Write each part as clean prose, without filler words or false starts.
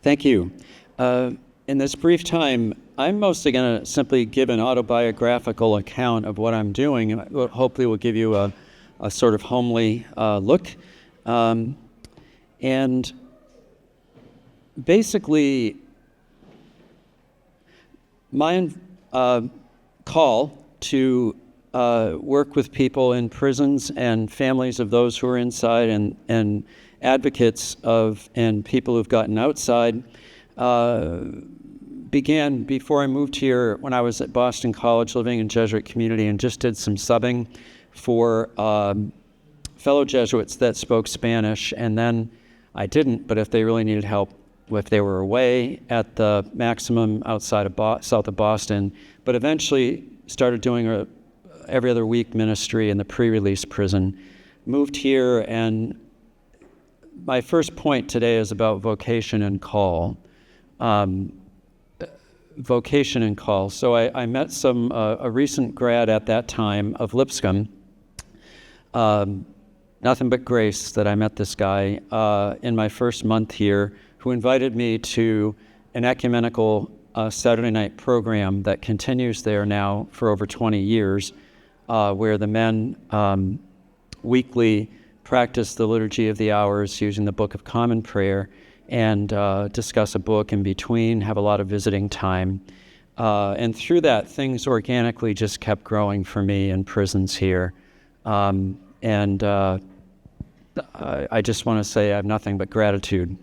Thank you. In this brief time, I'm mostly going to simply give an autobiographical account of what I'm doing, and hopefully will give you a sort of homely look. And basically, my call to work with people in prisons and families of those who are inside and advocates of and people who've gotten outside began before I moved here when I was at Boston College living in Jesuit community and just did some subbing for fellow Jesuits that spoke Spanish. And then I didn't, but if they really needed help, if they were away at the maximum outside of south of Boston, but eventually started doing a every other week ministry in the pre-release prison. Moved here, and my first point today is about vocation and call. Vocation and call. So I met a recent grad at that time of Lipscomb. Nothing but grace that I met this guy in my first month here, who invited me to an ecumenical Saturday night program that continues there now for over 20 years, where the men weekly practice the Liturgy of the Hours using the Book of Common Prayer and discuss a book in between, have a lot of visiting time. And through that, things organically just kept growing for me in prisons here. I just want to say I have nothing but gratitude.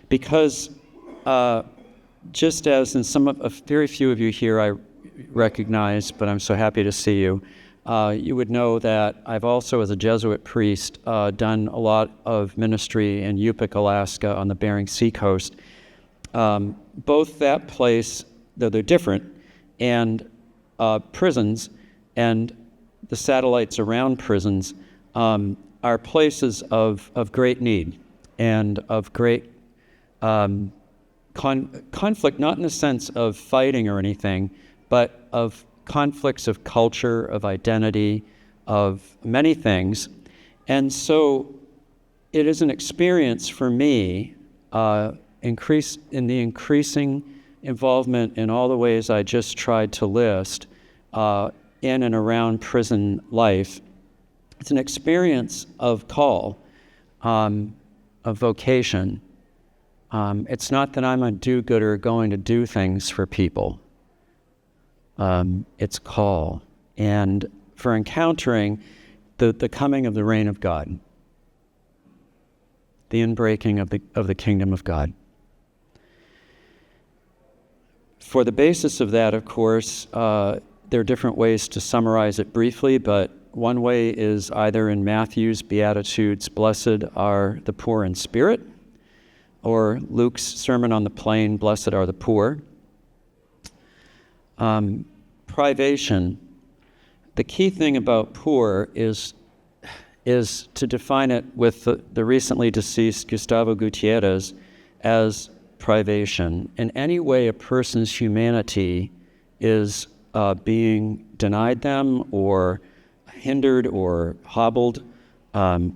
Because just as in very few of you here I recognize, but I'm so happy to see you, you would know that I've also, as a Jesuit priest, done a lot of ministry in Yupik, Alaska, on the Bering Sea coast. Both that place, though they're different, and prisons and the satellites around prisons are places of great need and of great conflict, not in the sense of fighting or anything, but of conflicts of culture, of identity, of many things. And so it is an experience for me in the increasing involvement in all the ways I just tried to list in and around prison life. It's an experience of call, of vocation. It's not that I'm a do-gooder going to do things for people. It's call, and for encountering the coming of the reign of God, the inbreaking of the kingdom of God. For the basis of that, of course, there are different ways to summarize it briefly, but one way is either in Matthew's Beatitudes, blessed are the poor in spirit, or Luke's Sermon on the Plain, blessed are the poor. Privation. The key thing about poor is to define it with the recently deceased Gustavo Gutierrez as privation. In any way a person's humanity is being denied them or hindered or hobbled,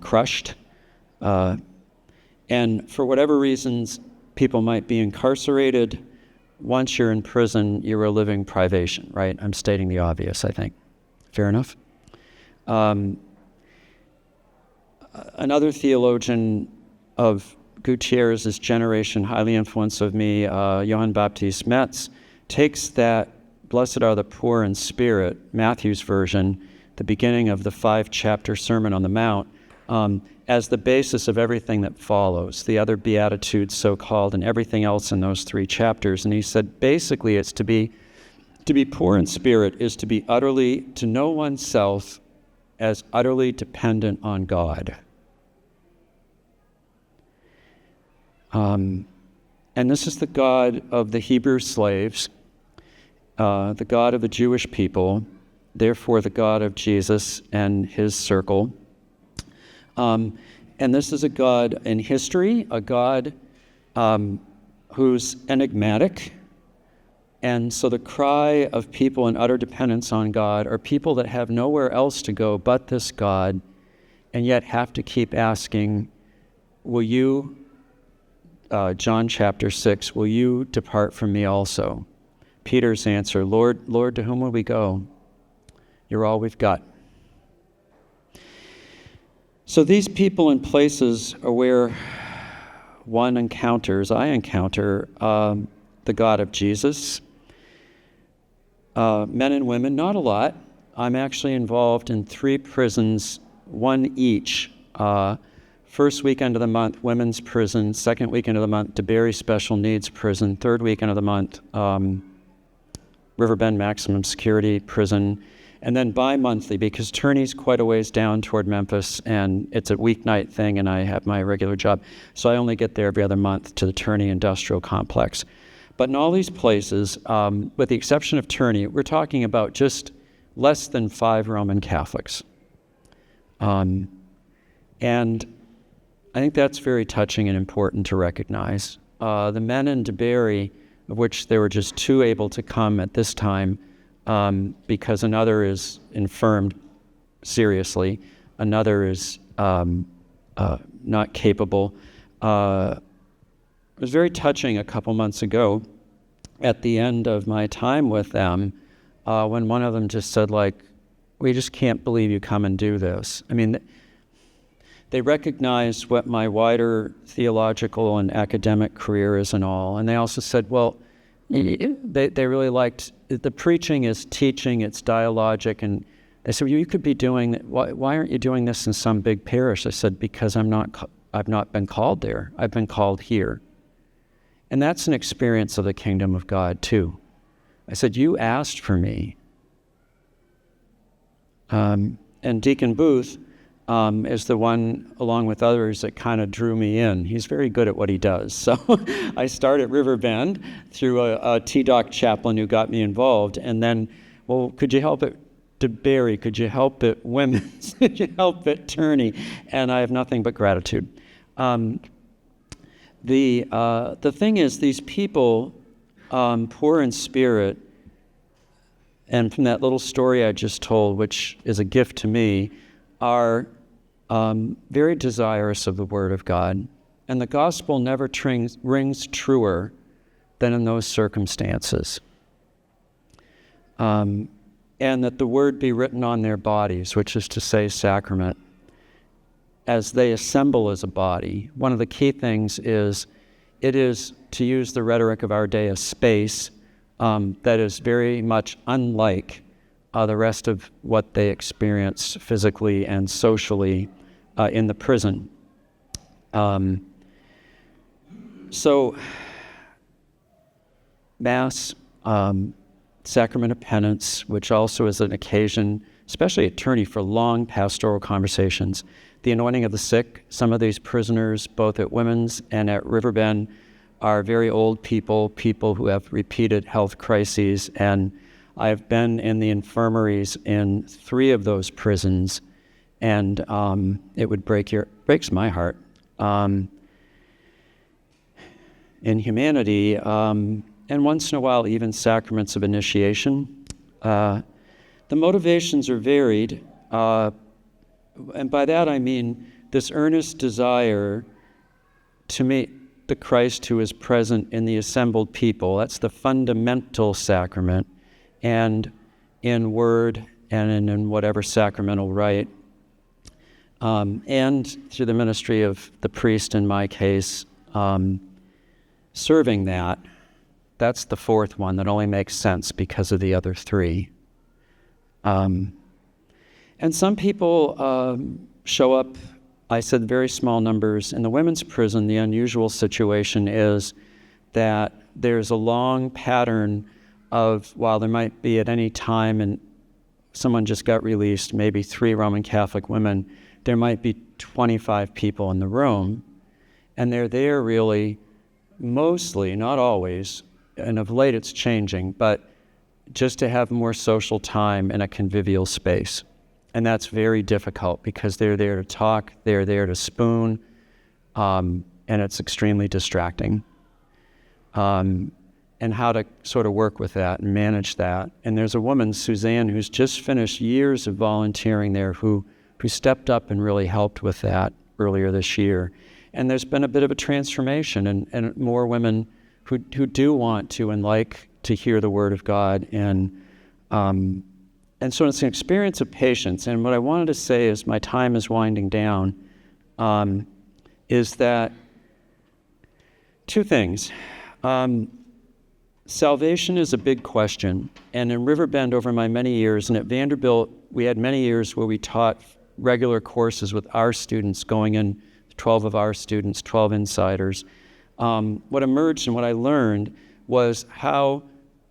crushed. And for whatever reasons, people might be incarcerated. Once you're in prison, you're a living privation, right? I'm stating the obvious, I think. Fair enough? Another theologian of Gutierrez's generation, highly influential of me, Johann Baptist Metz, takes that blessed are the poor in spirit, Matthew's version, the beginning of the 5-chapter Sermon on the Mount, as the basis of everything that follows, the other Beatitudes so-called, and everything else in those 3 chapters. And he said, basically, it's to be poor in spirit is to know oneself as utterly dependent on God. And this is the God of the Hebrew slaves, the God of the Jewish people, therefore the God of Jesus and his circle. And this is a God in history, a God who's enigmatic. And so the cry of people in utter dependence on God are people that have nowhere else to go but this God, and yet have to keep asking, will you John chapter 6, will you depart from me also? Peter's answer, Lord, to whom will we go? You're all we've got. So these people and places are where I encounter the God of Jesus. Men and women, not a lot. I'm actually involved in 3 prisons, one each. First weekend of the month, women's prison. Second weekend of the month, DeBerry Special Needs Prison. Third weekend of the month, Riverbend Maximum Security Prison. And then bi-monthly, because Turney's quite a ways down toward Memphis, and it's a weeknight thing, and I have my regular job. So I only get there every other month to the Turney Industrial Complex. But in all these places, with the exception of Turney, we're talking about just less than 5 Roman Catholics. And I think that's very touching and important to recognize. The men in DeBerry, of which there were just 2 able to come at this time, because another is infirmed seriously, another is not capable. It was very touching a couple months ago at the end of my time with them when one of them just said, like, we just can't believe you come and do this. I mean, they recognized what my wider theological and academic career is and all, and they also said, well, they really liked the preaching is teaching, it's dialogic, and they said, well, you could be doing that. Why aren't you doing this in some big parish? I said, because I've not been called there. I've been called here. And that's an experience of the kingdom of God too. I said, you asked for me. And Deacon Booth is the one, along with others, that kind of drew me in. He's very good at what he does. So I started at Riverbend through a TDOC chaplain who got me involved. And then, well, could you help at DeBerry? Could you help at Women's? Could you help at Turney? And I have nothing but gratitude. The thing is, these people, poor in spirit, and from that little story I just told, which is a gift to me, are very desirous of the Word of God. And the gospel never rings truer than in those circumstances. And that the Word be written on their bodies, which is to say sacrament, as they assemble as a body. One of the key things is, it is, to use the rhetoric of our day, a space that is very much unlike the rest of what they experience physically and socially in the prison. So, Mass, Sacrament of Penance, which also is an occasion, especially at Turney, for long pastoral conversations. The anointing of the sick. Some of these prisoners, both at Women's and at Riverbend, are very old people who have repeated health crises, and I've been in the infirmaries in 3 of those prisons, and it would breaks my heart. Inhumanity, and once in a while even sacraments of initiation. The motivations are varied, and by that I mean this earnest desire to meet the Christ who is present in the assembled people. That's the fundamental sacrament, and in word and in whatever sacramental rite, and through the ministry of the priest in my case, serving that. That's the 4th one that only makes sense because of the other 3. And some people show up, I said very small numbers. In the women's prison, the unusual situation is that there's a long pattern of, while there might be at any time, and someone just got released, maybe 3 Roman Catholic women, there might be 25 people in the room, and they're there really mostly, not always, and of late it's changing, but just to have more social time in a convivial space. And that's very difficult because they're there to talk, they're there to spoon, and it's extremely distracting. And how to sort of work with that and manage that. And there's a woman, Suzanne, who's just finished years of volunteering there, who stepped up and really helped with that earlier this year. And there's been a bit of a transformation, and more women who do want to and like to hear the Word of God. And so it's an experience of patience. And what I wanted to say as my time is winding down is that two things. Salvation is a big question. And in Riverbend over my many years, and at Vanderbilt, we had many years where we taught regular courses with our students going in, 12 of our students, 12 insiders. What emerged and what I learned was how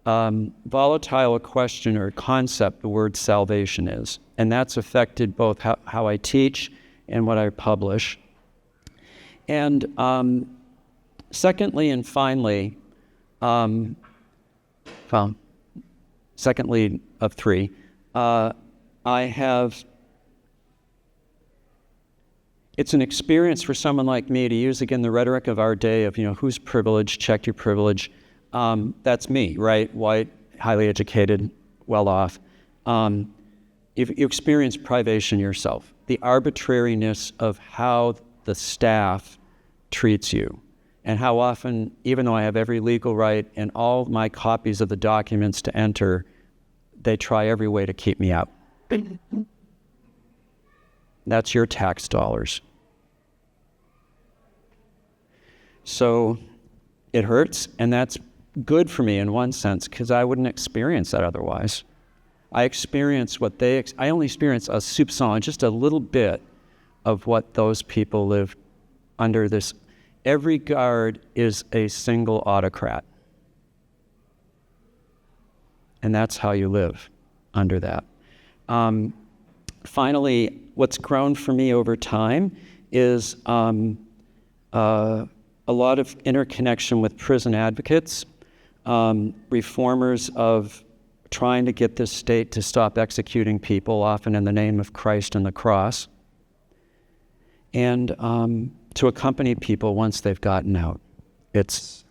volatile a question or concept the word salvation is. And that's affected both how I teach and what I publish. And secondly and finally, secondly of three, it's an experience for someone like me to use, again, the rhetoric of our day of, who's privileged, check your privilege. That's me, right? White, highly educated, well off. If you experience privation yourself, the arbitrariness of how the staff treats you, and how often, even though I have every legal right and all my copies of the documents to enter, they try every way to keep me out. That's your tax dollars. So it hurts, and that's good for me in one sense, because I wouldn't experience that otherwise. I experience I only experience a soupçon, just a little bit of what those people live under this. Every guard is a single autocrat. And that's how you live under that. Finally, what's grown for me over time is a lot of interconnection with prison advocates, reformers of trying to get this state to stop executing people, often in the name of Christ and the cross, and to accompany people once they've gotten out. It's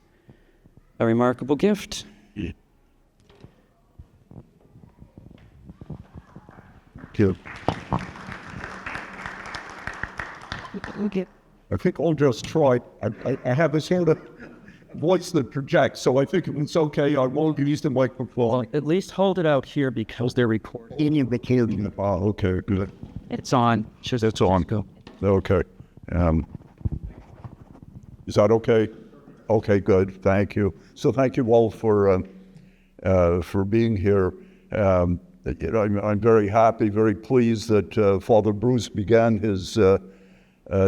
a remarkable gift. Yeah. Thank you. I think I'll just try. I have this sort of voice that projects, so I think if it's okay, I won't use the microphone. At least hold it out here because they're recording. Oh, okay, good. It's on. It's on. Go. Okay. Is that okay? Okay, good. Thank you. So thank you all for being here. I'm very happy, very pleased that Father Bruce began his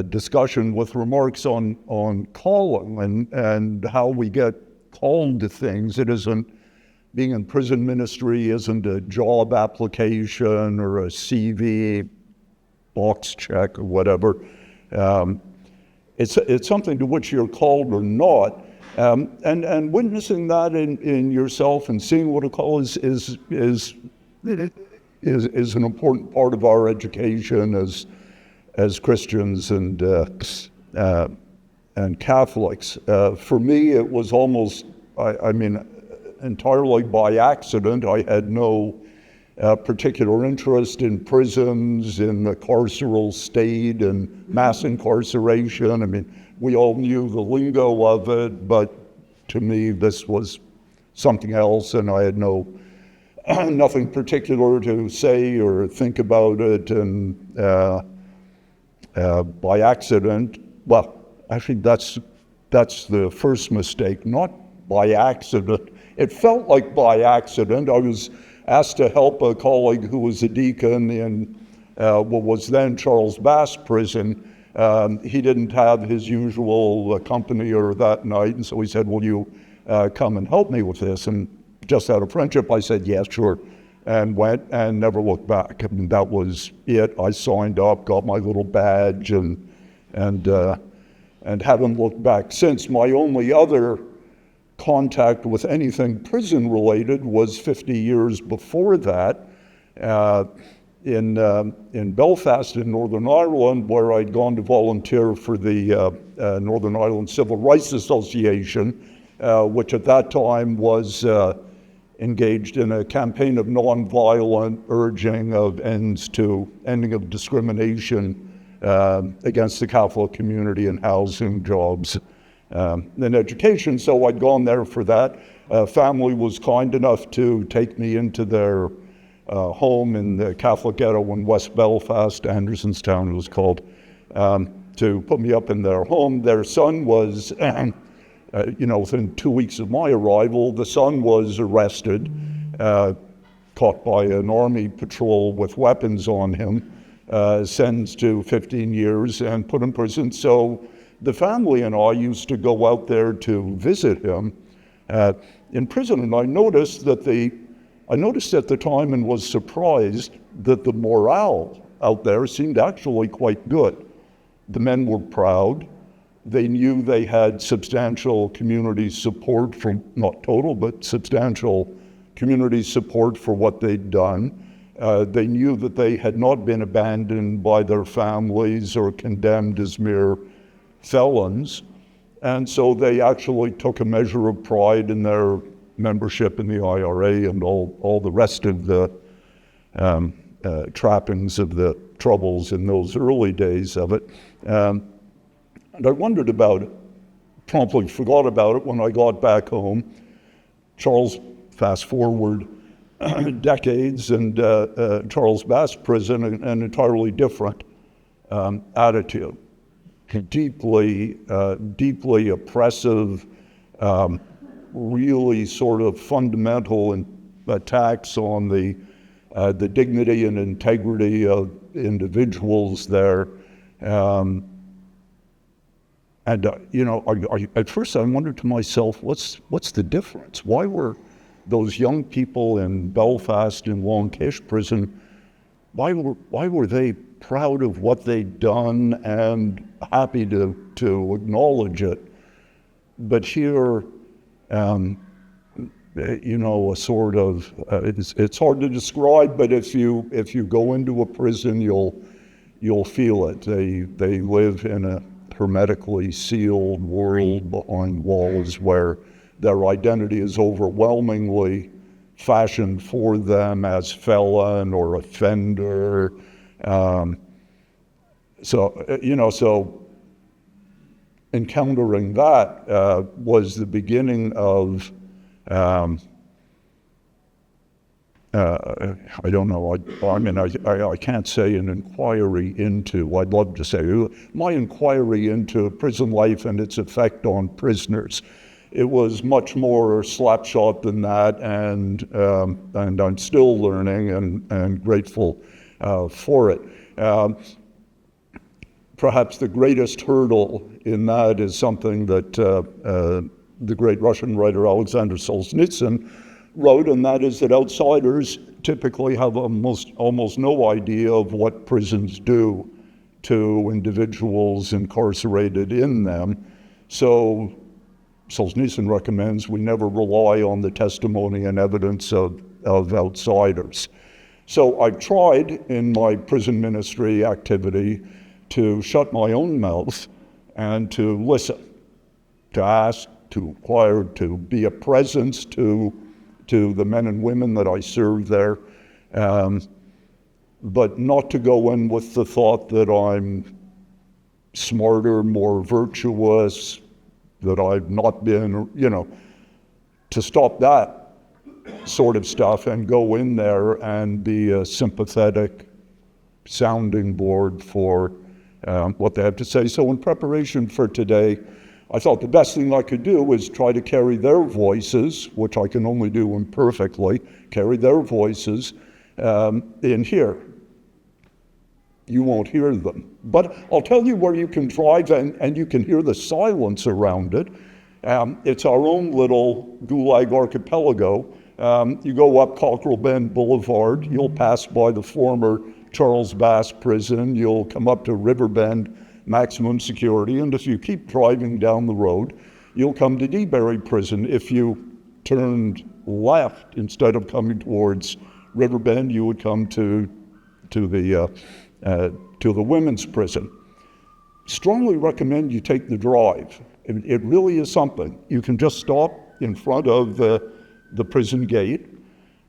discussion with remarks on calling and how we get called to things. It isn't, being in prison ministry isn't a job application or a CV box check or whatever. It's something to which you're called or not. And witnessing that in yourself and seeing what a call is an important part of our education as Christians and Catholics. For me, it was almost, entirely by accident. I had no particular interest in prisons, in the carceral state and mass incarceration. We all knew the lingo of it, but to me, this was something else, and I had nothing particular to say or think about it. And by accident, well, actually, that's the first mistake. Not by accident. It felt like by accident. I was asked to help a colleague who was a deacon in what was then Charles Bass Prison. He didn't have his usual accompanier that night, and so he said, will you come and help me with this? And just out of friendship, I said, yes, sure, and went and never looked back. That was it. I signed up, got my little badge, and haven't looked back since. My only other contact with anything prison related was 50 years before that in Belfast in Northern Ireland, where I'd gone to volunteer for the Northern Ireland Civil Rights Association, which at that time was engaged in a campaign of nonviolent urging of ending of discrimination against the Catholic community in housing, jobs, and education. So I'd gone there for that. Family was kind enough to take me into their home in the Catholic ghetto in West Belfast, Andersonstown it was called, to put me up in their home. Their son was, within 2 weeks of my arrival, the son was arrested, caught by an army patrol with weapons on him, sentenced to 15 years and put in prison. So the family and I used to go out there to visit him in prison, and I noticed at the time and was surprised that the morale out there seemed actually quite good. The men were proud. They knew they had substantial community support from, not total, but substantial community support for what they'd done. They knew that they had not been abandoned by their families or condemned as mere felons. And so they actually took a measure of pride in their membership in the IRA and all the rest of the trappings of the troubles in those early days of it. And I wondered about it, promptly forgot about it when I got back home. Charles, fast forward decades, and Charles Bass prison, an entirely different attitude. Deeply oppressive, really sort of fundamental attacks on the dignity and integrity of individuals there. At first I wondered to myself, what's the difference? Why were those young people in Belfast in Long Kesh prison, why were they proud of what they'd done and happy to acknowledge it? But here, a sort of, it's hard to describe, but if you go into a prison, you'll feel it. They live in a hermetically sealed world behind walls where their identity is overwhelmingly fashioned for them as felon or offender. So encountering that was the beginning of, I don't know, I can't say an inquiry into, I'd love to say, my inquiry into prison life and its effect on prisoners. It was much more slapshot than that, and I'm still learning and grateful for it. Perhaps the greatest hurdle in that is something that the great Russian writer Alexander Solzhenitsyn wrote, and that is that outsiders typically have almost no idea of what prisons do to individuals incarcerated in them. So Solzhenitsyn recommends we never rely on the testimony and evidence of outsiders. So I've tried in my prison ministry activity to shut my own mouth and to listen, to ask, to inquire, to be a presence to the men and women that I serve there, but not to go in with the thought that I'm smarter, more virtuous, that I've not been, to stop that sort of stuff and go in there and be a sympathetic sounding board for what they have to say. So in preparation for today, I thought the best thing I could do was try to carry their voices, which I can only do imperfectly, carry their voices in here. You won't hear them. But I'll tell you where you can drive and you can hear the silence around it. It's our own little Gulag archipelago. You go up Cockerell Bend Boulevard, you'll pass by the former Charles Bass prison, you'll come up to Riverbend maximum security, and if you keep driving down the road, you'll come to Deabury prison. If you turned left instead of coming towards Riverbend, you would come to the women's prison. Strongly recommend you take the drive. It really is something. You can just stop in front of the prison gate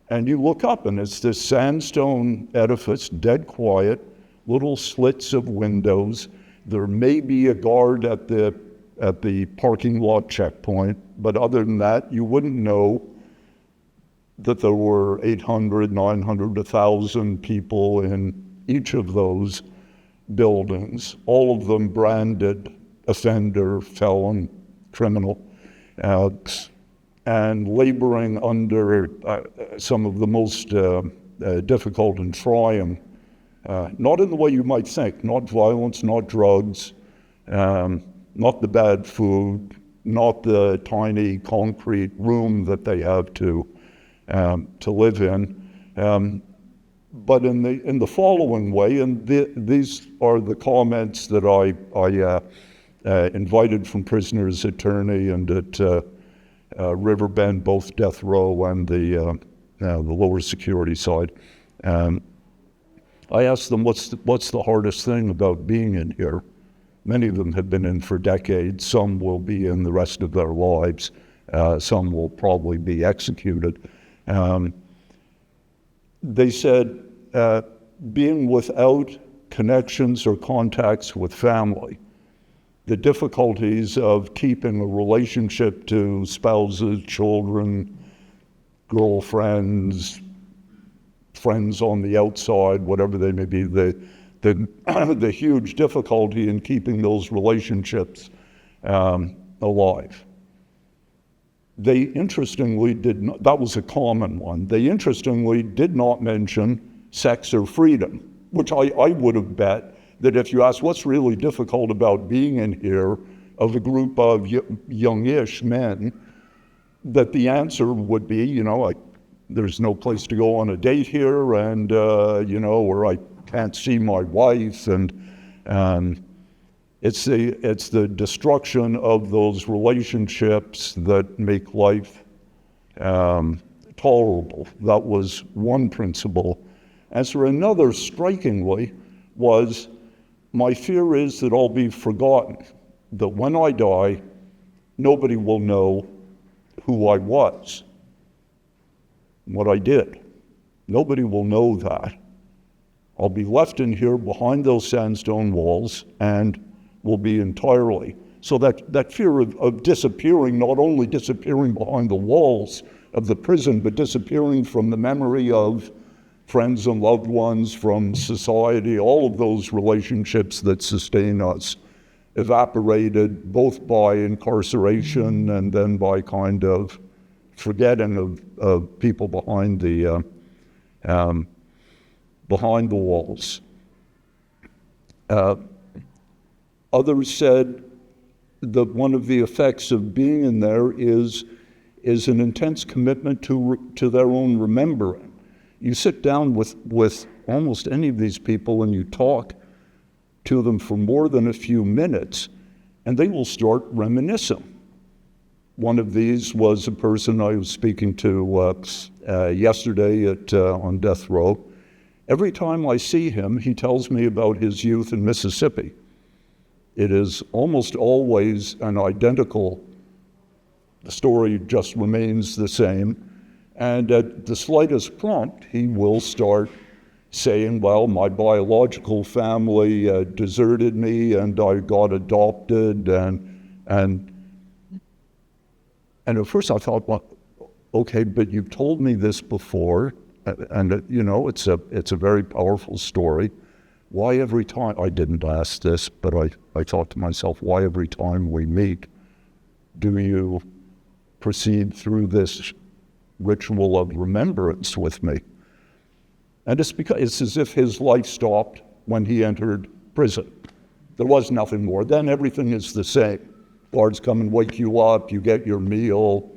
and you look up, and it's this sandstone edifice, dead quiet, little slits of windows. There may be a guard at the parking lot checkpoint, but other than that, you wouldn't know that there were 800, 900, 1,000 people in each of those buildings, all of them branded offender, felon, criminal, and laboring under some of the most difficult and trying, not in the way you might think, not violence, not drugs, not the bad food, not the tiny concrete room that they have to live in, but in the following way, and these are the comments that I invited from prisoners' attorney and at Riverbend, both death row and the lower security side. I asked them, what's the hardest thing about being in here? Many of them have been in for decades. Some will be in the rest of their lives. Some will probably be executed. They said being without connections or contacts with family, the difficulties of keeping a relationship to spouses, children, girlfriends, friends on the outside, whatever they may be, the huge difficulty in keeping those relationships alive. They interestingly did not, that was a common one, they interestingly did not mention sex or freedom, which I would have bet that if you ask what's really difficult about being in here of a group of youngish men, that the answer would be, like, there's no place to go on a date here, and, or I can't see my wife, and it's the destruction of those relationships that make life tolerable. That was one principle. As for another, strikingly, was my fear is that I'll be forgotten, that when I die, nobody will know who I was, what I did. Nobody will know that. I'll be left in here behind those sandstone walls and will be entirely. So that fear of disappearing, not only disappearing behind the walls of the prison, but disappearing from the memory of friends and loved ones, from society, all of those relationships that sustain us, evaporated both by incarceration and then by kind of forgetting of people behind the walls. Others said that one of the effects of being in there is an intense commitment to their own remembering. You sit down with almost any of these people and you talk to them for more than a few minutes, and they will start reminiscing. One of these was a person I was speaking to yesterday on death row. Every time I see him, he tells me about his youth in Mississippi. It is almost always an identical story, just remains the same. And at the slightest prompt, he will start saying, well, my biological family deserted me and I got adopted. And at first I thought, well, okay, but you've told me this before. And it's a very powerful story. Why every time, I didn't ask this, but I thought to myself, why every time we meet, do you proceed through this ritual of remembrance with me? And it's as if his life stopped when he entered prison. There was nothing more. Then everything is the same. Guards come and wake you up, you get your meal.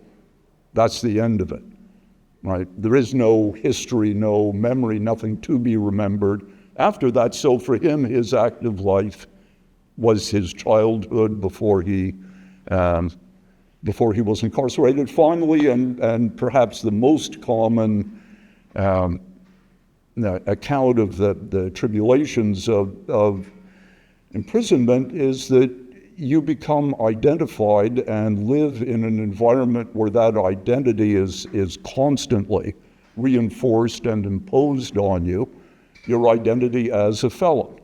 That's the end of it, right? There is no history, no memory, nothing to be remembered after that. So for him, his active life was his childhood before he was incarcerated. Finally, and perhaps the most common account of the tribulations of imprisonment is that you become identified and live in an environment where that identity is constantly reinforced and imposed on you. your identity as a felon.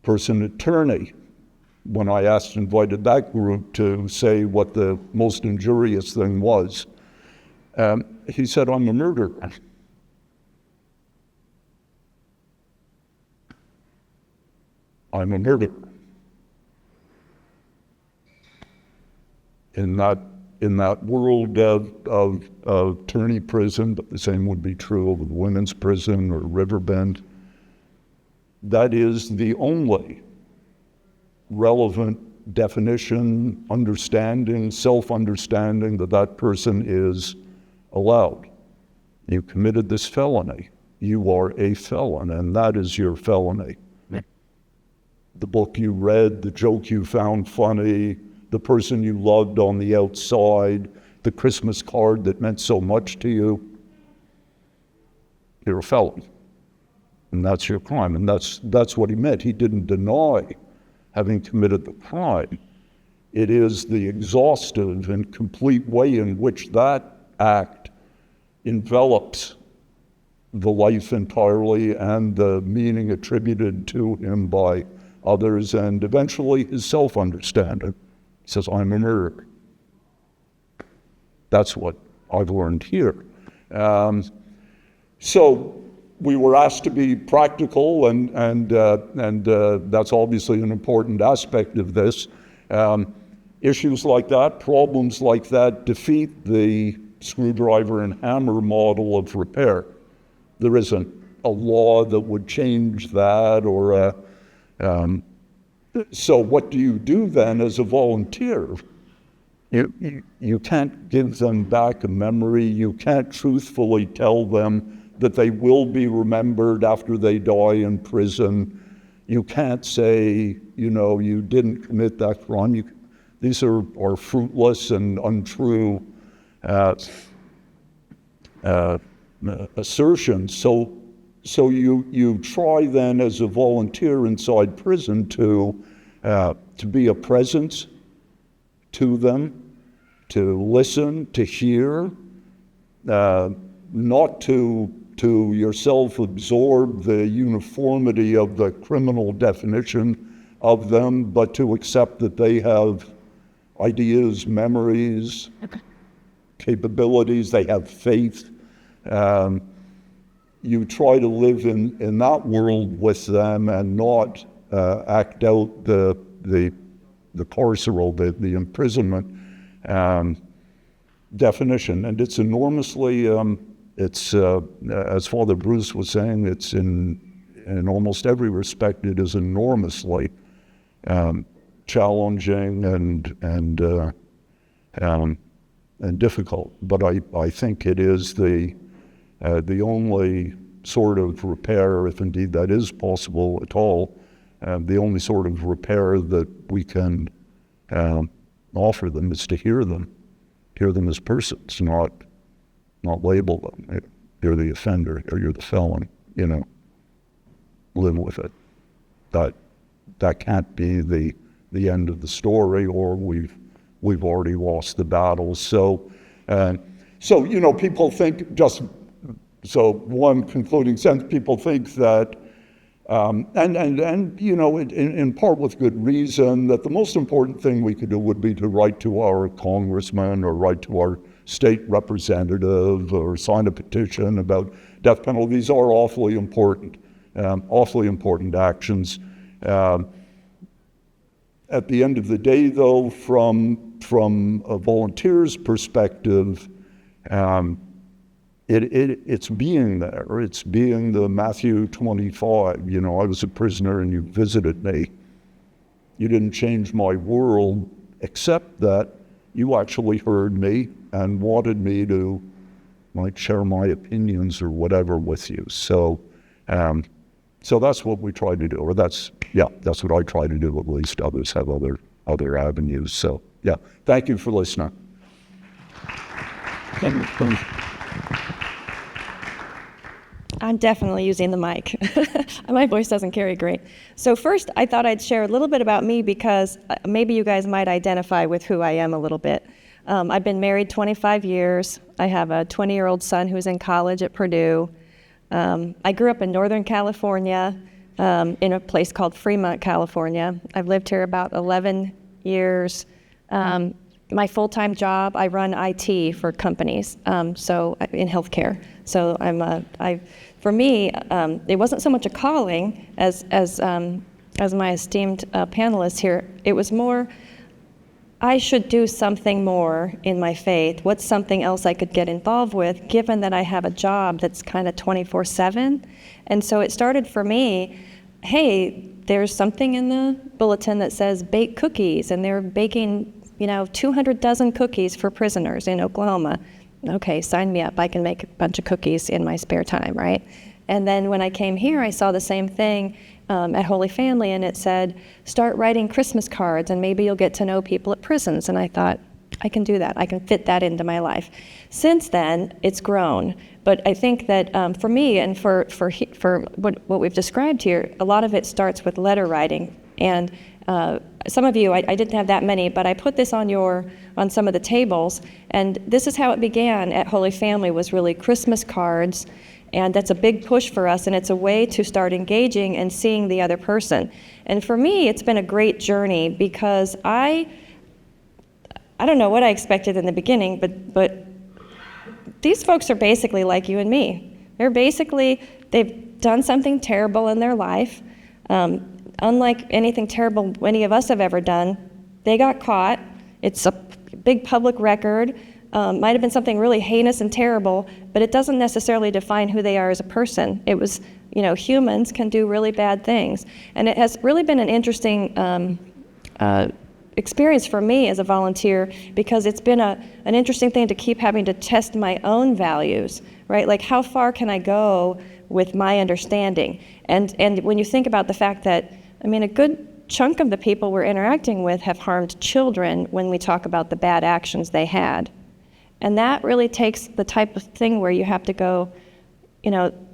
Person attorney, when I invited that group to say what the most injurious thing was, he said, I'm a murderer. I'm a murderer. In that world of attorney prison, but the same would be true of the women's prison or Riverbend, that is the only relevant definition, understanding, self-understanding that that person is allowed. You committed this felony. You are a felon, and that is your felony. The book you read, the joke you found funny, the person you loved on the outside, the Christmas card that meant so much to you, you're a felon. And that's your crime. And that's what he meant. He didn't deny having committed the crime. It is the exhaustive and complete way in which that act envelops the life entirely and the meaning attributed to him by others, and eventually his self-understanding. He says, I'm a murderer. That's what I've learned here. So we were asked to be practical, and that's obviously an important aspect of this. Issues like that, problems like that, defeat the screwdriver and hammer model of repair. There isn't a law that would change that, or so what do you do then as a volunteer? You can't give them back a memory. You can't truthfully tell them that they will be remembered after they die in prison. You can't say, you didn't commit that crime. These are fruitless and untrue assertions. So you try then as a volunteer inside prison to be a presence to them, to listen, to hear, not to yourself absorb the uniformity of the criminal definition of them, but to accept that they have ideas, memories, capabilities, they have faith. You try to live in that world with them and not act out the carceral, the imprisonment definition. And it's enormously, as Father Bruce was saying, it's in almost every respect, it is enormously challenging and difficult. But I think it is the only sort of repair, if indeed that is possible at all, the only sort of repair that we can offer them is to hear them as persons, not label them. You're the offender, or you're the felon, live with it. That can't be the end of the story, or we've already lost the battle. So people think So one concluding sentence, people think that, in part with good reason, that the most important thing we could do would be to write to our congressman or write to our state representative or sign a petition about death penalty. These are awfully important actions. At the end of the day, though, from a volunteer's perspective, it's being there. It's being the Matthew 25. I was a prisoner and you visited me. You didn't change my world, except that you actually heard me and wanted me to share my opinions or whatever with you. So that's what we try to do, or that's what I try to do. At least others have other avenues. So thank you for listening. I'm definitely using the mic. My voice doesn't carry great. So first, I thought I'd share a little bit about me because maybe you guys might identify with who I am a little bit. I've been married 25 years. I have a 20-year-old son who's in college at Purdue. I grew up in Northern California, in a place called Fremont, California. I've lived here about 11 years. My full-time job, I run IT for companies, so in healthcare. So for me, it wasn't so much a calling as my esteemed panelists here. It was more, I should do something more in my faith. What's something else I could get involved with, given that I have a job that's kind of 24/7? And so it started for me, hey, there's something in the bulletin that says bake cookies, and they're baking 200 dozen cookies for prisoners in Oklahoma. Okay, sign me up. I can make a bunch of cookies in my spare time, right? And then when I came here, I saw the same thing at Holy Family, and it said, start writing Christmas cards, and maybe you'll get to know people at prisons. And I thought, I can do that. I can fit that into my life. Since then, it's grown. But I think that for me and for what we've described here, a lot of it starts with letter writing. And some of you, I didn't have that many, but I put this on some of the tables. And this is how it began at Holy Family, was really Christmas cards. And that's a big push for us, and it's a way to start engaging and seeing the other person. And for me, it's been a great journey, because I don't know what I expected in the beginning, but these folks are basically like you and me. They've done something terrible in their life. Unlike anything terrible any of us have ever done, they got caught. It's a big public record. Might have been something really heinous and terrible, but it doesn't necessarily define who they are as a person. It was, humans can do really bad things. And it has really been an interesting experience for me as a volunteer, because it's been an interesting thing to keep having to test my own values, right? Like, how far can I go with my understanding? And when you think about the fact that, a good chunk of the people we're interacting with have harmed children when we talk about the bad actions they had. And that really takes the type of thing where you have to go,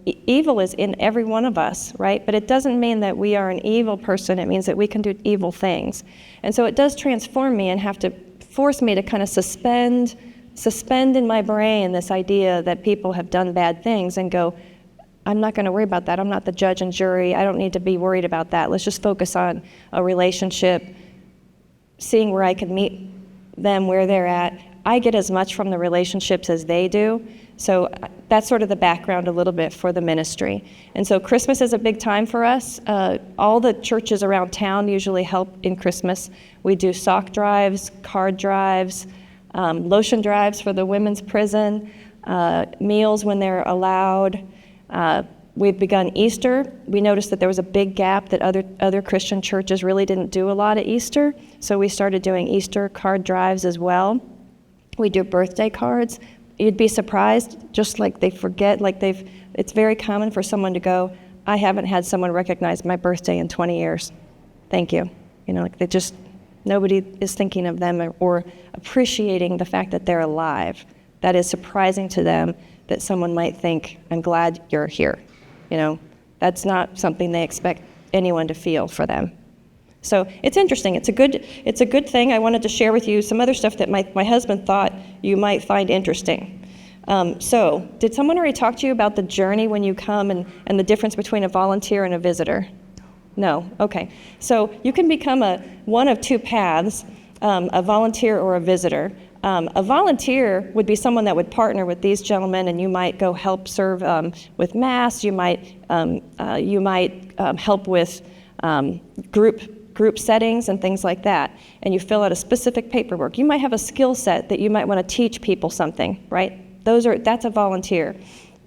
evil is in every one of us, right? But it doesn't mean that we are an evil person. It means that we can do evil things. And so it does transform me and have to force me to kind of suspend in my brain this idea that people have done bad things and go, I'm not going to worry about that. I'm not the judge and jury. I don't need to be worried about that. Let's just focus on a relationship, seeing where I can meet them where they're at. I get as much from the relationships as they do. So that's sort of the background a little bit for the ministry. And so Christmas is a big time for us. All the churches around town usually help in Christmas. We do sock drives, card drives, lotion drives for the women's prison, meals when they're allowed. We've begun Easter. We noticed that there was a big gap, that other Christian churches really didn't do a lot of Easter. So we started doing Easter card drives as well. We do birthday cards. You'd be surprised, just like they forget, it's very common for someone to go, I haven't had someone recognize my birthday in 20 years. Thank you. Nobody is thinking of them or appreciating the fact that they're alive. That is surprising to them, that someone might think, I'm glad you're here. That's not something they expect anyone to feel for them. So it's interesting. It's a good thing. I wanted to share with you some other stuff that my husband thought you might find interesting. So did someone already talk to you about the journey when you come and the difference between a volunteer and a visitor? No? Okay. So you can become one of two paths, a volunteer or a visitor. A volunteer would be someone that would partner with these gentlemen, and you might go help serve with Mass. You might help with group settings and things like that, and you fill out a specific paperwork. You might have a skill set that you might want to teach people something, right? That's a volunteer.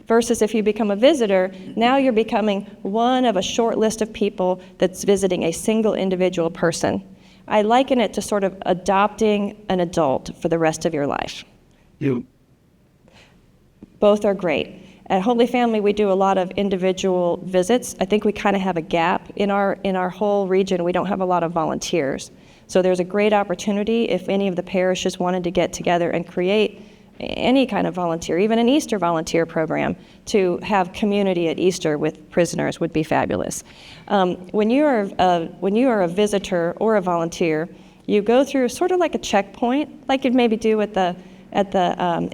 Versus if you become a visitor, now you're becoming one of a short list of people that's visiting a single individual person. I liken it to sort of adopting an adult for the rest of your life. Both are great. At Holy Family, we do a lot of individual visits. I think we kind of have a gap in our whole region. We don't have a lot of volunteers. So there's a great opportunity if any of the parishes wanted to get together and create any kind of volunteer, even an Easter volunteer program, to have community at Easter with prisoners would be fabulous. When you are a visitor or a volunteer, you go through sort of like a checkpoint, like you'd maybe do at the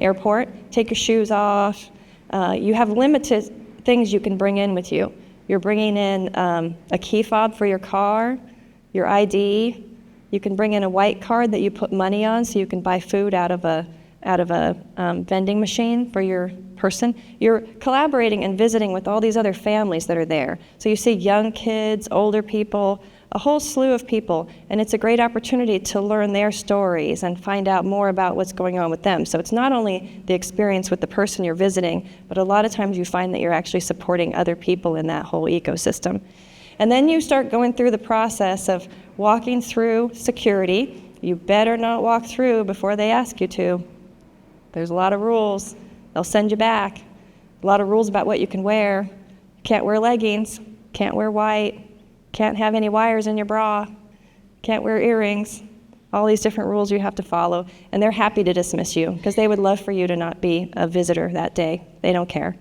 airport. Take your shoes off. You have limited things you can bring in with you. You're bringing in a key fob for your car, your ID. You can bring in a white card that you put money on so you can buy food out of a vending machine for your person. You're collaborating and visiting with all these other families that are there. So you see young kids, older people, a whole slew of people, and it's a great opportunity to learn their stories and find out more about what's going on with them. So it's not only the experience with the person you're visiting, but a lot of times you find that you're actually supporting other people in that whole ecosystem. And then you start going through the process of walking through security. You better not walk through before they ask you to. There's a lot of rules. They'll send you back. A lot of rules about what you can wear. Can't wear leggings, can't wear white, can't have any wires in your bra, can't wear earrings, all these different rules you have to follow. And they're happy to dismiss you because they would love for you to not be a visitor that day. They don't care.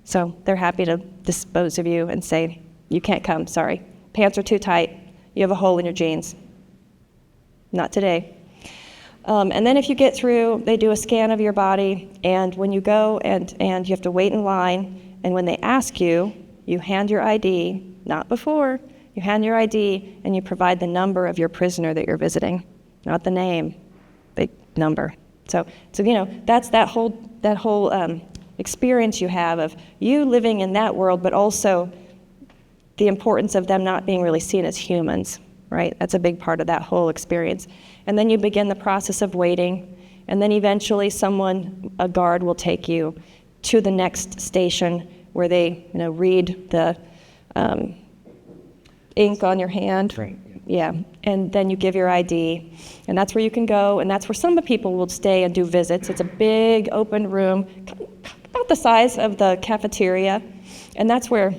So they're happy to dispose of you and say, you can't come, sorry. Pants are too tight. You have a hole in your jeans. Not today. And then if you get through, they do a scan of your body, and when you go and you have to wait in line, and when they ask you, you hand your ID, not before, you hand your ID and you provide the number of your prisoner that you're visiting, not the name, the number. So that's that whole experience you have of you living in that world, but also the importance of them not being really seen as humans, right? That's a big part of that whole experience. And then you begin the process of waiting, and then eventually a guard will take you to the next station where they, read the ink on your hand. Right. Yeah, and then you give your ID, and that's where you can go, and that's where some people will stay and do visits. It's a big open room, about the size of the cafeteria, and that's where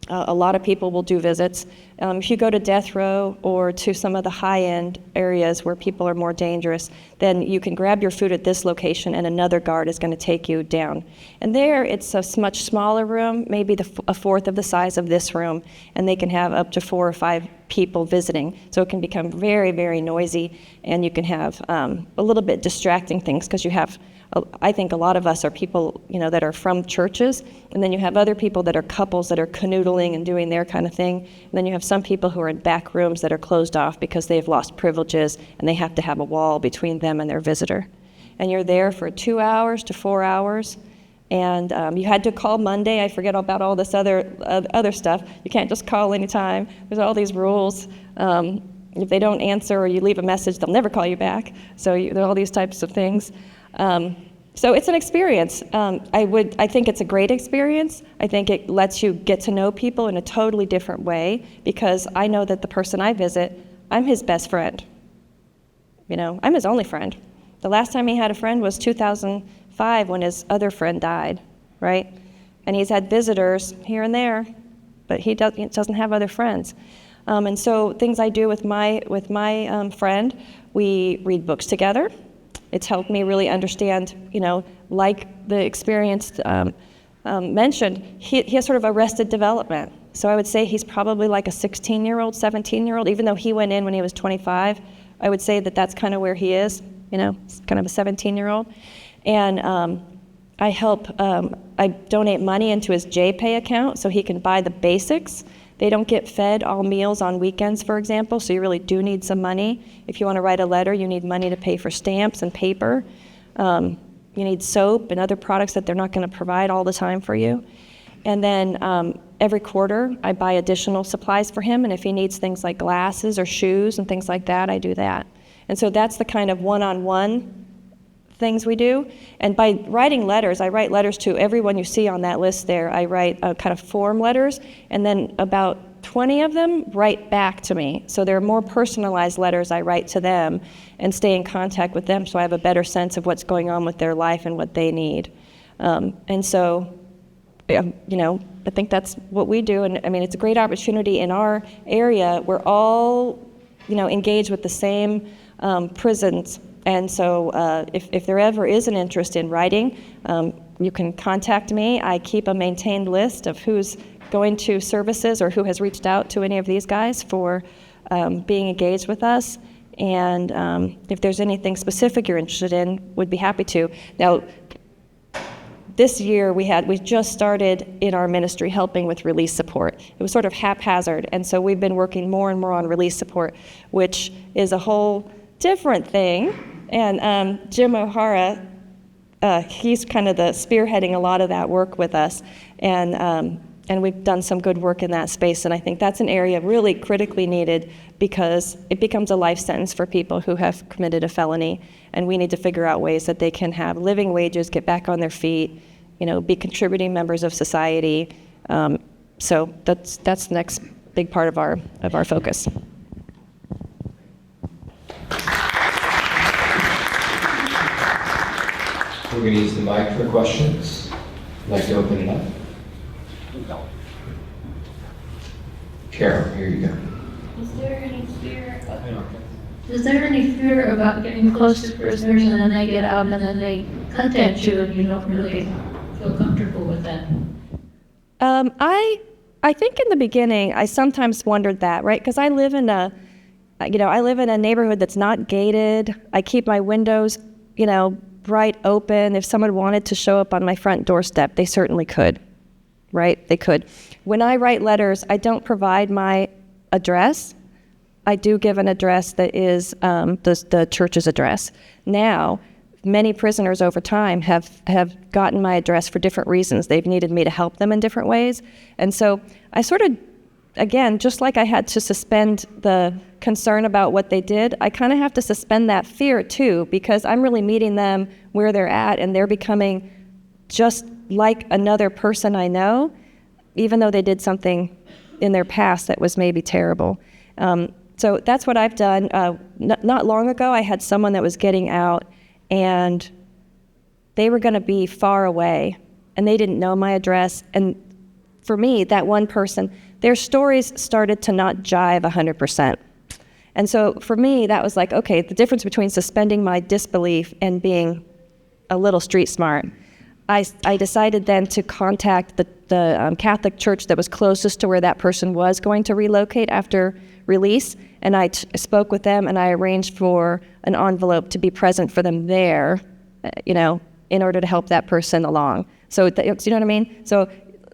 a lot of people will do visits. If you go to death row or to some of the high-end areas where people are more dangerous, then you can grab your food at this location and another guard is going to take you down. And there, it's a much smaller room, maybe a fourth of the size of this room, and they can have up to 4 or 5 people visiting. So it can become very, very noisy, and you can have a little bit distracting things because you have I think a lot of us are people, that are from churches, and then you have other people that are couples that are canoodling and doing their kind of thing, and then you have some people who are in back rooms that are closed off because they've lost privileges and they have to have a wall between them and their visitor. And you're there for 2 hours to 4 hours, and you had to call Monday. I forget about all this other stuff. You can't just call anytime. There's all these rules. If they don't answer or you leave a message, they'll never call you back. So there are all these types of things. So it's an experience. I think it's a great experience. I think it lets you get to know people in a totally different way because I know that the person I visit, I'm his best friend. I'm his only friend. The last time he had a friend was 2005 when his other friend died, right? And he's had visitors here and there, but he doesn't have other friends. And so things I do with my friend, we read books together. It's helped me really understand, like the experience mentioned, he has sort of arrested development. So I would say he's probably like a 16-year-old, 17-year-old, even though he went in when he was 25. I would say that that's kind of where he is, kind of a 17-year-old. And I donate money into his JPay account so he can buy the basics. They don't get fed all meals on weekends, for example, so you really do need some money. If you want to write a letter, you need money to pay for stamps and paper. You need soap and other products that they're not going to provide all the time for you. And then every quarter, I buy additional supplies for him, and if he needs things like glasses or shoes and things like that, I do that. And so that's the kind of one-on-one things we do. And by writing letters, I write letters to everyone you see on that list there. I write kind of form letters, and then about 20 of them write back to me. So they're more personalized letters I write to them and stay in contact with them so I have a better sense of what's going on with their life and what they need. And so, I think that's what we do. And I mean, it's a great opportunity in our area. We're all, engaged with the same prisons. And so if there ever is an interest in writing, you can contact me. I keep a maintained list of who's going to services or who has reached out to any of these guys for being engaged with us. And if there's anything specific you're interested in, would be happy to. Now, This year we just started in our ministry helping with release support. It was sort of haphazard, and so we've been working more and more on release support, which is a whole different thing. And Jim O'Hara, he's kind of the spearheading a lot of that work with us, and we've done some good work in that space. And I think that's an area really critically needed because it becomes a life sentence for people who have committed a felony, and we need to figure out ways that they can have living wages, get back on their feet, be contributing members of society. So that's the next big part of our focus. We're going to use the mic for questions. I'd like to open it up. Carol, here you go. Is there any fear about getting close to prisoners and then they get out and then they contact you and you don't really feel comfortable with that? I think in the beginning I sometimes wondered that, right? Because I live in a neighborhood that's not gated. I keep my windows, bright open. If someone wanted to show up on my front doorstep, they certainly could, right? They could. When I write letters, I don't provide my address. I do give an address that is the church's address. Now, many prisoners over time have gotten my address for different reasons. They've needed me to help them in different ways. And so I sort of, again, just like I had to suspend the concern about what they did, I kind of have to suspend that fear too, because I'm really meeting them where they're at, and they're becoming just like another person I know, even though they did something in their past that was maybe terrible. So that's what I've done. Not long ago, I had someone that was getting out, and they were going to be far away, and they didn't know my address. And for me, that one person, their stories started to not jive 100%. And so for me, that was like, okay, the difference between suspending my disbelief and being a little street smart. I decided then to contact the Catholic church that was closest to where that person was going to relocate after release, and I spoke with them, and I arranged for an envelope to be present for them there, in order to help that person along. So, you know what I mean? So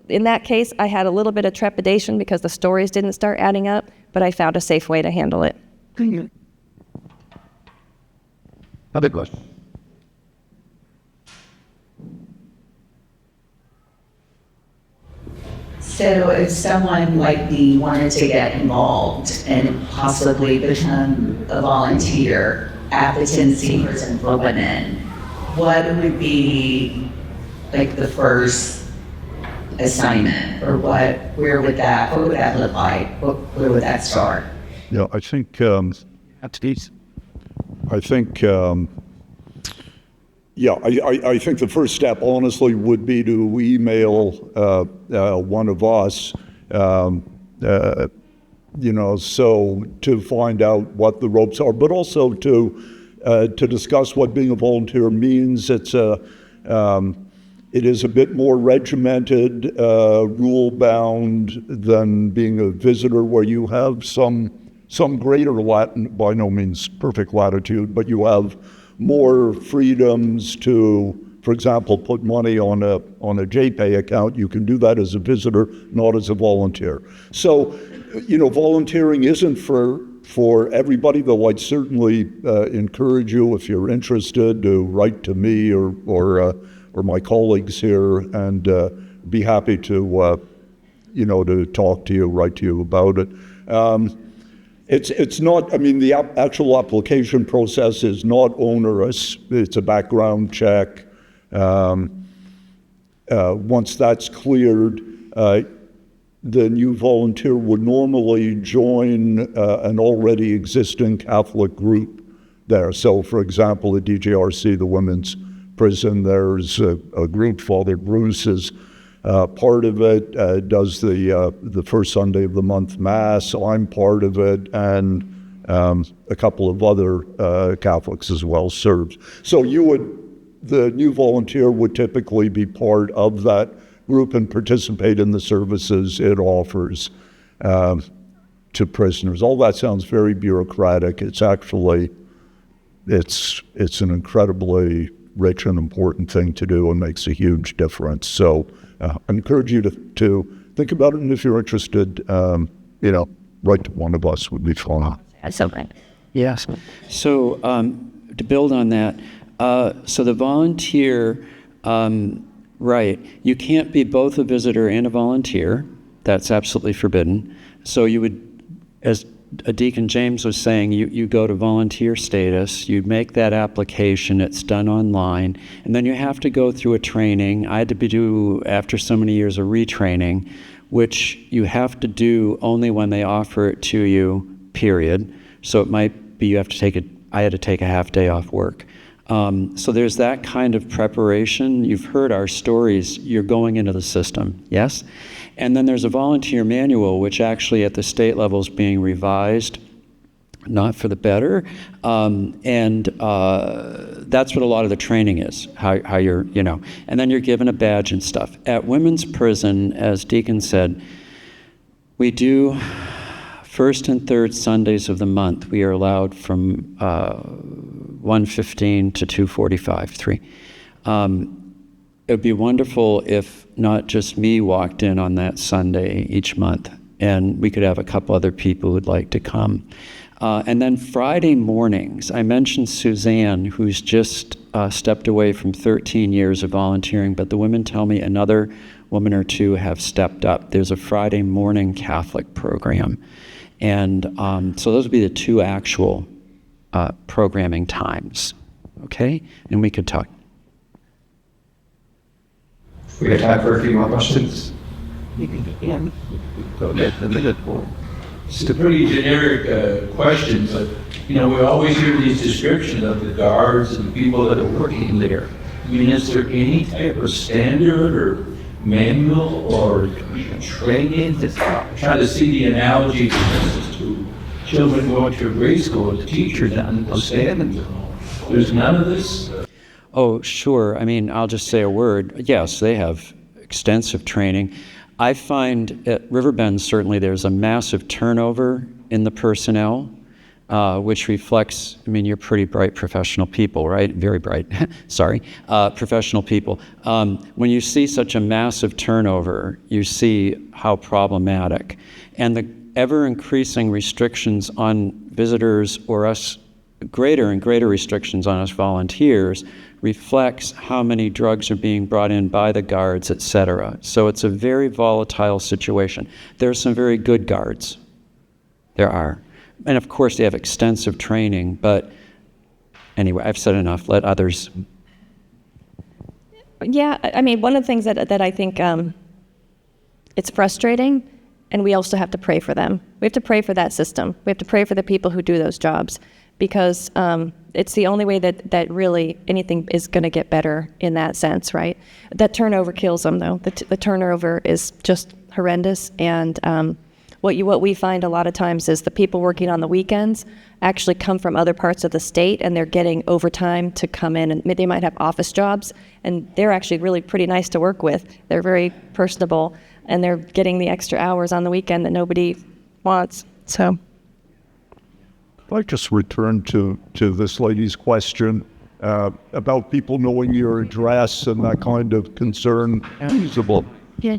in that case, I had a little bit of trepidation because the stories didn't start adding up, but I found a safe way to handle it. Other question? So if someone like me wanted to get involved and possibly become a volunteer at the Tennessee Prison for Women, what would be like the first assignment, or what would that look like? Where would that start? Yeah, I think Attendees. I think the first step, honestly, would be to email one of us, so to find out what the ropes are, but also to discuss what being a volunteer means. It is a bit more regimented, rule-bound than being a visitor, where you have some greater by no means perfect latitude, but you have more freedoms to, for example, put money on a JPay account. You can do that as a visitor, not as a volunteer. So, volunteering isn't for everybody, though I'd certainly encourage you, if you're interested, to write to me or my colleagues here, and be happy to talk to you, write to you about it. It's not, the actual application process is not onerous. It's a background check. Once that's cleared, the new volunteer would normally join an already existing Catholic group there. So, for example, at DJRC, the women's prison, there's a group, Father Bruce is part of it, does the first Sunday of the month Mass. I'm part of it, and a couple of other Catholics as well serves. So the new volunteer would typically be part of that group and participate in the services it offers to prisoners. All that sounds very bureaucratic. It's actually, it's an incredibly rich and important thing to do and makes a huge difference. So I encourage you to think about it, and if you're interested, write to one of us would be fun. That's okay. Yes. So to build on that, so the volunteer, right, you can't be both a visitor and a volunteer. That's absolutely forbidden. So you would, as Deacon James was saying, you go to volunteer status, you make that application, it's done online, and then you have to go through a training. I had to do, after so many years, a retraining, which you have to do only when they offer it to you, period. So it might be I had to take a half day off work. So there's that kind of preparation. You've heard our stories. You're going into the system, yes? And then there's a volunteer manual, which actually at the state level is being revised, not for the better. And that's what a lot of the training is, how you're, and then you're given a badge and stuff. At women's prison, as Deacon said, we do first and third Sundays of the month. We are allowed from 1:15 to 2:45, 3. It would be wonderful if not just me walked in on that Sunday each month, and we could have a couple other people who'd like to come. And then Friday mornings, I mentioned Suzanne, who's just stepped away from 13 years of volunteering, but the women tell me another woman or two have stepped up. There's a Friday morning Catholic program. And so those would be the two actual programming times, okay? And we could talk. We have time for a few more questions. It's a pretty generic question, but we always hear these descriptions of the guards and the people that are working there. I mean, is there any type of standard or manual or training? Trying to see the analogy to children going to grade school with the teachers understanding. There's none of this. Oh, sure. I mean, I'll just say a word. Yes, they have extensive training. I find at Riverbend, certainly, there's a massive turnover in the personnel, which reflects, you're pretty bright professional people, right? Very bright, sorry, professional people. When you see such a massive turnover, you see how problematic. And the ever-increasing restrictions on visitors or us, greater and greater restrictions on us volunteers, reflects how many drugs are being brought in by the guards, etc. So it's a very volatile situation. There are some very good guards. There are. And of course they have extensive training, but anyway, I've said enough. Let others. Yeah, one of the things that I think it's frustrating, and we also have to pray for them. We have to pray for that system. We have to pray for the people who do those jobs, because it's the only way that really anything is going to get better in that sense, right? That turnover kills them, though. The turnover is just horrendous, and what we find a lot of times is the people working on the weekends actually come from other parts of the state, and they're getting overtime to come in, and they might have office jobs, and they're actually really pretty nice to work with. They're very personable, and they're getting the extra hours on the weekend that nobody wants. So I'd like to just return to this lady's question about people knowing your address and that kind of concern. Reasonable. yeah.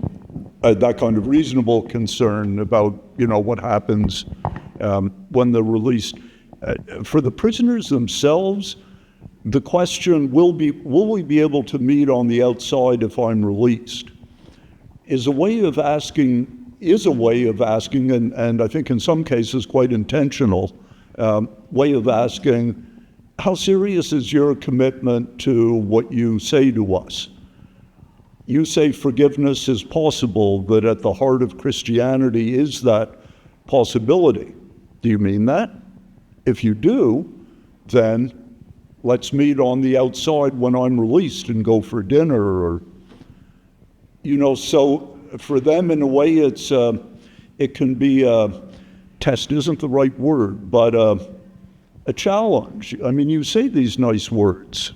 That kind of reasonable concern about, what happens when they're released. For the prisoners themselves, the question will we be able to meet on the outside if I'm released? Is a way of asking, and I think in some cases quite intentional, way of asking, how serious is your commitment to what you say to us? You say forgiveness is possible, but at the heart of Christianity is that possibility. Do you mean that? If you do, then let's meet on the outside when I'm released and go for dinner, or, so for them in a way it can be test isn't the right word, but a challenge. You say these nice words.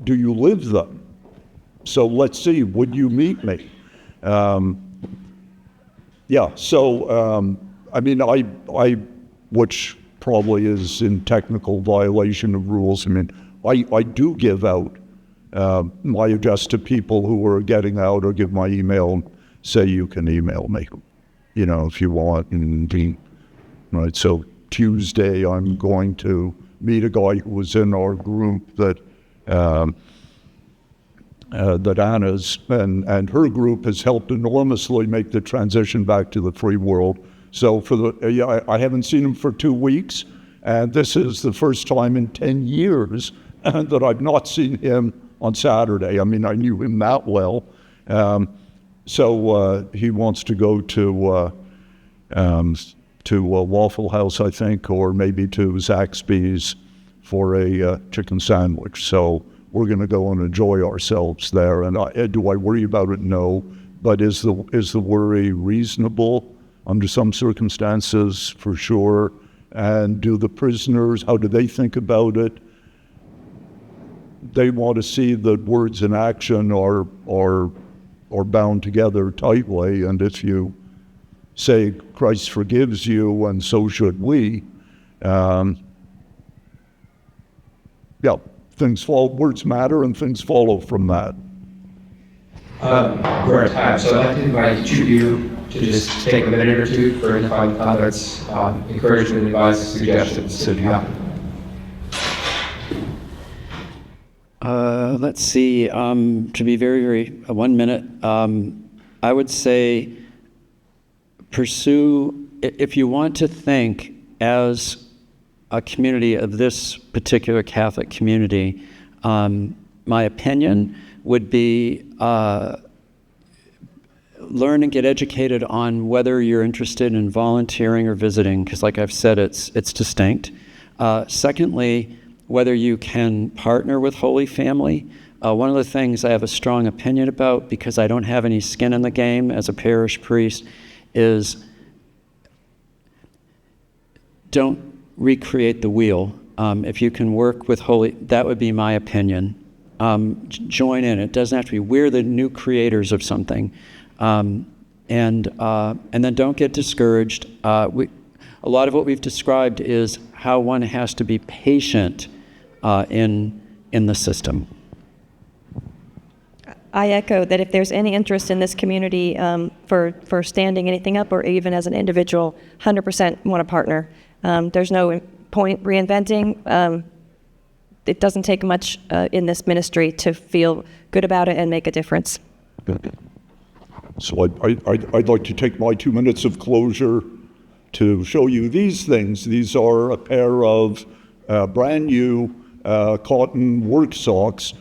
Do you live them? So let's see, would you meet me? I which probably is in technical violation of rules. I do give out my address to people who are getting out, or give my email and say you can email me, if you want. Right, so Tuesday I'm going to meet a guy who was in our group that Anna's and her group has helped enormously make the transition back to the free world. So I haven't seen him for 2 weeks, and this is the first time in 10 years that I've not seen him on Saturday. I mean, I knew him that well. So he wants to go to Waffle House, I think, or maybe to Zaxby's for a chicken sandwich. So we're going to go and enjoy ourselves there. And do I worry about it? No. But is the worry reasonable under some circumstances? For sure. And do the prisoners, how do they think about it? They want to see that words and action are bound together tightly. And if you say Christ forgives you, and so should we, words matter, and things follow from that. We're at time, so I'd like to invite you to just take a minute or two for any final comments, encouragement, advice, suggestions. So Let's see, to be very, very, 1 minute, I would say pursue, if you want to think as a community of this particular Catholic community, my opinion would be learn and get educated on whether you're interested in volunteering or visiting, because like I've said, it's distinct. Secondly, whether you can partner with Holy Family. One of the things I have a strong opinion about, because I don't have any skin in the game as a parish priest, is don't recreate the wheel. If you can work with Holy, that would be my opinion. Join in. It doesn't have to be, we're the new creators of something. And then don't get discouraged. A lot of what we've described is how one has to be patient in the system. I echo that if there's any interest in this community for standing anything up, or even as an individual, 100% want to partner. There's no point reinventing. It doesn't take much in this ministry to feel good about it and make a difference. So I'd like to take my 2 minutes of closure to show you these things. These are a pair of brand new cotton work socks.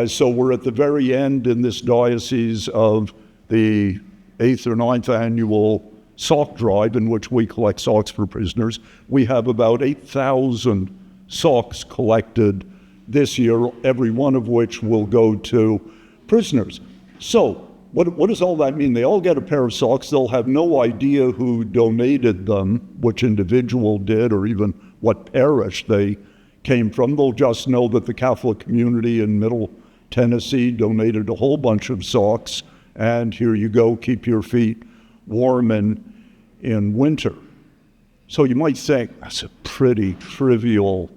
So we're at the very end in this diocese of the 8th or 9th annual sock drive, in which we collect socks for prisoners. We have about 8,000 socks collected this year, every one of which will go to prisoners. So what does all that mean? They all get a pair of socks. They'll have no idea who donated them, which individual did, or even what parish they came from. They'll just know that the Catholic community in Middle Tennessee donated a whole bunch of socks, and here you go, keep your feet warm in winter. So you might think, that's a pretty trivial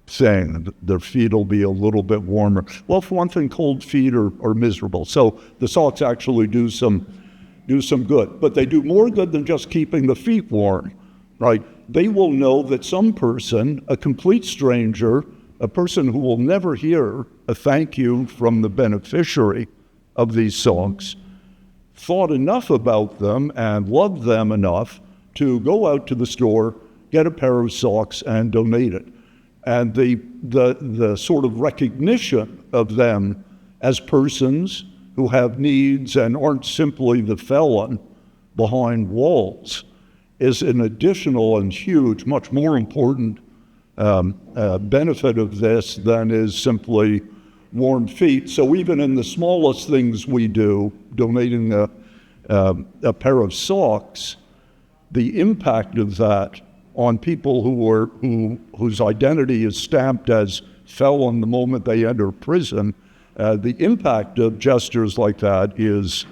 thing. Their feet will be a little bit warmer. Well, for one thing, cold feet are miserable. So the socks actually do some good. But they do more good than just keeping the feet warm, right? They will know that some person, a complete stranger, a person who will never hear a thank you from the beneficiary of these socks, thought enough about them and loved them enough to go out to the store, get a pair of socks, and donate it. And the sort of recognition of them as persons who have needs and aren't simply the felon behind walls is an additional and huge, much more important benefit of this than is simply warm feet. So even in the smallest things we do, donating a pair of socks, the impact of that on people whose identity is stamped as felon the moment they enter prison, the impact of gestures like that is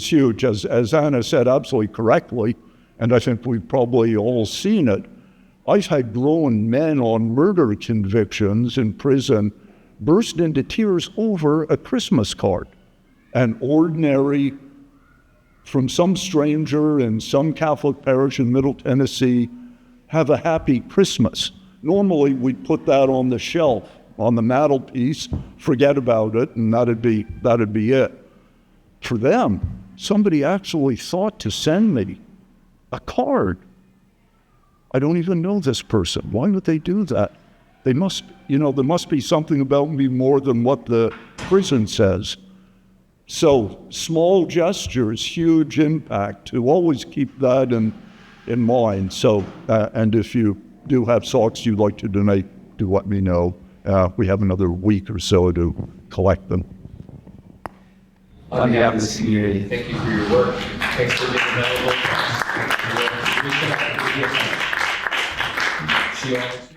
huge. As Anna said absolutely correctly, and I think we've probably all seen it, I've had grown men on murder convictions in prison burst into tears over a Christmas card. An ordinary, from some stranger in some Catholic parish in Middle Tennessee, have a happy Christmas. Normally, we'd put that on the shelf, on the mantelpiece, forget about it, and that'd be it. For them, somebody actually thought to send me a card. I don't even know this person. Why would they do that? They must, there must be something about me more than what the prison says. So small gestures, huge impact. To always keep that in mind. So, and if you do have socks you'd like to donate, do let me know. We have another week or so to collect them. On behalf of this community, thank you for your work. Thanks for being available. See you all.